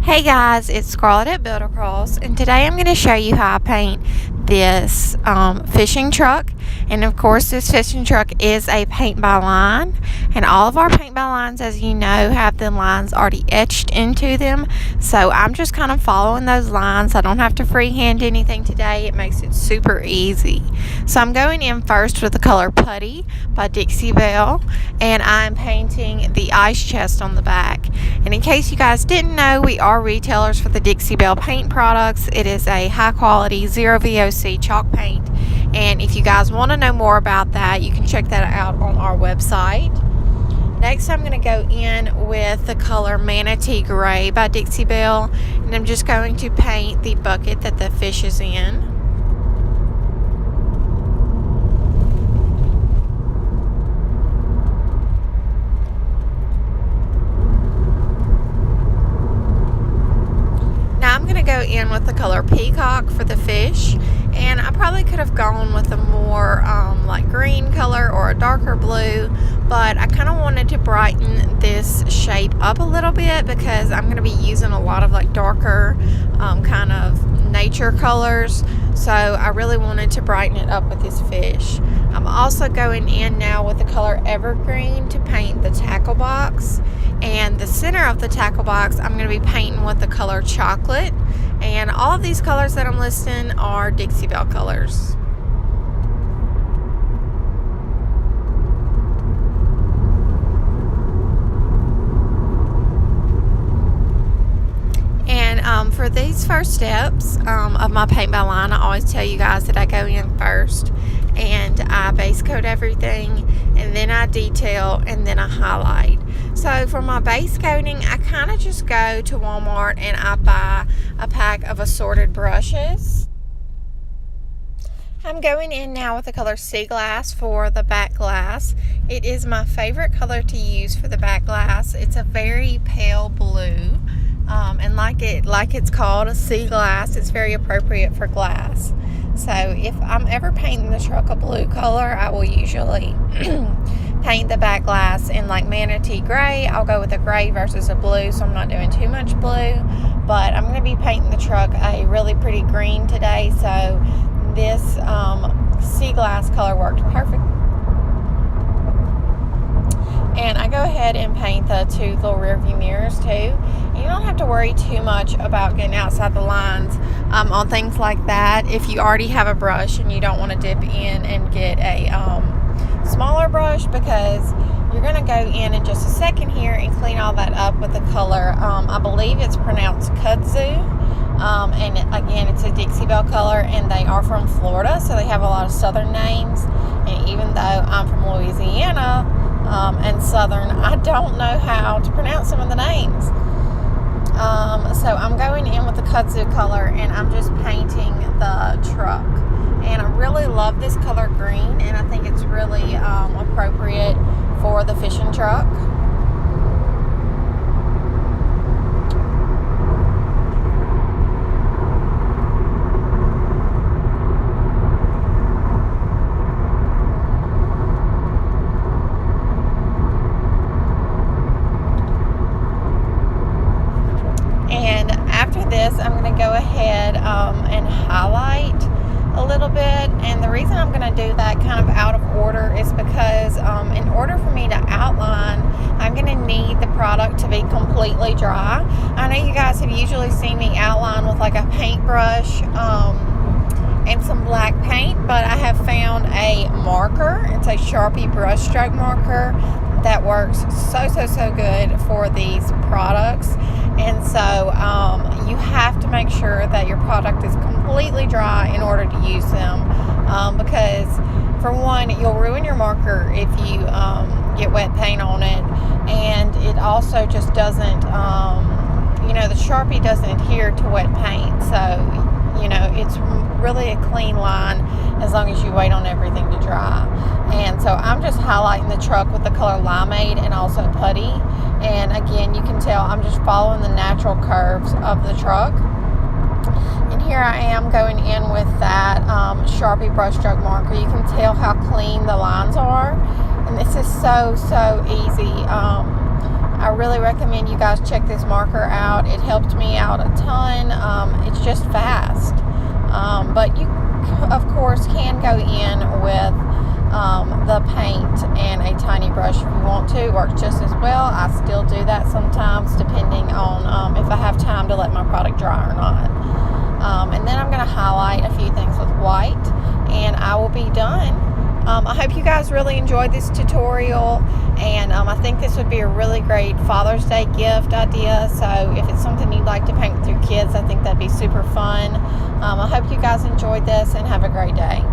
Hey guys, it's Scarlett at Build-A-Cross, and today I'm going to show you how I paint this fishing truck. And of course, this fishing truck is a paint by line, and all of our paint by lines, as you know, have the lines already etched into them. So I'm just kind of following those lines. I don't have to freehand anything today. It makes it super easy. So I'm going in first with the color Putty by Dixie Belle, and I'm painting the ice chest on the back. And in case you guys didn't know, we are retailers for the Dixie Belle paint products. It is a high quality zero VOC chalk paint, and if you guys want to know more about that, you can check that out on our website. Next, I'm going to go in with the color Manatee Gray by Dixie Belle, and I'm just going to paint the bucket that the fish is in. Go in with the color Peacock for the fish, and I probably could have gone with a more like green color or a darker blue, but I kind of wanted to brighten this shape up a little bit because I'm going to be using a lot of like darker kind of nature colors, so I really wanted to brighten it up with this fish. I'm also going in now with the color Evergreen to paint the tackle box, and the center of the tackle box I'm going to be painting with the color Chocolate. And all of these colors that I'm listing are Dixie Belle colors. And for these first steps of my paint by line, I always tell you guys that I go in first and I base coat everything, and then I detail, and then I highlight. So for my base coating, I kind of just go to Walmart and I buy a pack of assorted brushes. I'm going in now with the color Sea Glass for the back glass. It is my favorite color to use for the back glass. It's a very pale blue, and like it's called a sea glass, it's very appropriate for glass. So if I'm ever painting the truck a blue color, I will usually paint the back glass in like Manatee Gray. I'll go with a gray versus a blue, so I'm not doing too much blue. But I'm going to be painting the truck a really pretty green today, so this sea glass color worked perfect. And I go ahead and paint the two little rear view mirrors too. You don't have to worry too much about getting outside the lines on things like that if you already have a brush and you don't want to dip in and get a smaller brush, because you're going to go in just a second here and clean all that up with the color. I believe it's pronounced kudzu. And again, it's a Dixie Belle color, and they are from Florida, so they have a lot of southern names. And even though I'm from Louisiana and southern, I don't know how to pronounce some of the names. So I'm going in with the kudzu color, and I'm just painting the truck. And I really love this color green, and I think it's really appropriate for the fishing truck. And after this, I'm going to go ahead and highlight a little bit. And the reason I'm going to do that kind of out of order is because in order for me to outline, I'm going to need the product to be completely dry. I know you guys have usually seen me outline with like a paintbrush and some black paint, but I have found a marker. It's a Sharpie brush stroke marker that works so good for these products. And so you have to make sure that your product is completely dry in order to use them, because for one, you'll ruin your marker if you get wet paint on it, and it also just doesn't, the Sharpie doesn't adhere to wet paint, so it's really a clean line as long as you wait on everything to dry. And so I'm just highlighting the truck with the color Limeade and also Putty. And again, you can tell I'm just following the natural curves of the truck. And here I am going in with that Sharpie brushstroke marker. You can tell how clean the lines are. And this is so easy. I really recommend you guys check this marker out. It helped me out a ton. It's just fast. But you, of course, can go in with the paint and a tiny brush if you want to. It works just as well. I still do that sometimes, depending on if I have time to let my product dry or not. And then I'm going to highlight a few things with white, and I will be done. I hope you guys really enjoyed this tutorial, and I think this would be a really great Father's Day gift idea. So if it's something you'd like to paint with your kids, I think that'd be super fun. I hope you guys enjoyed this, and have a great day.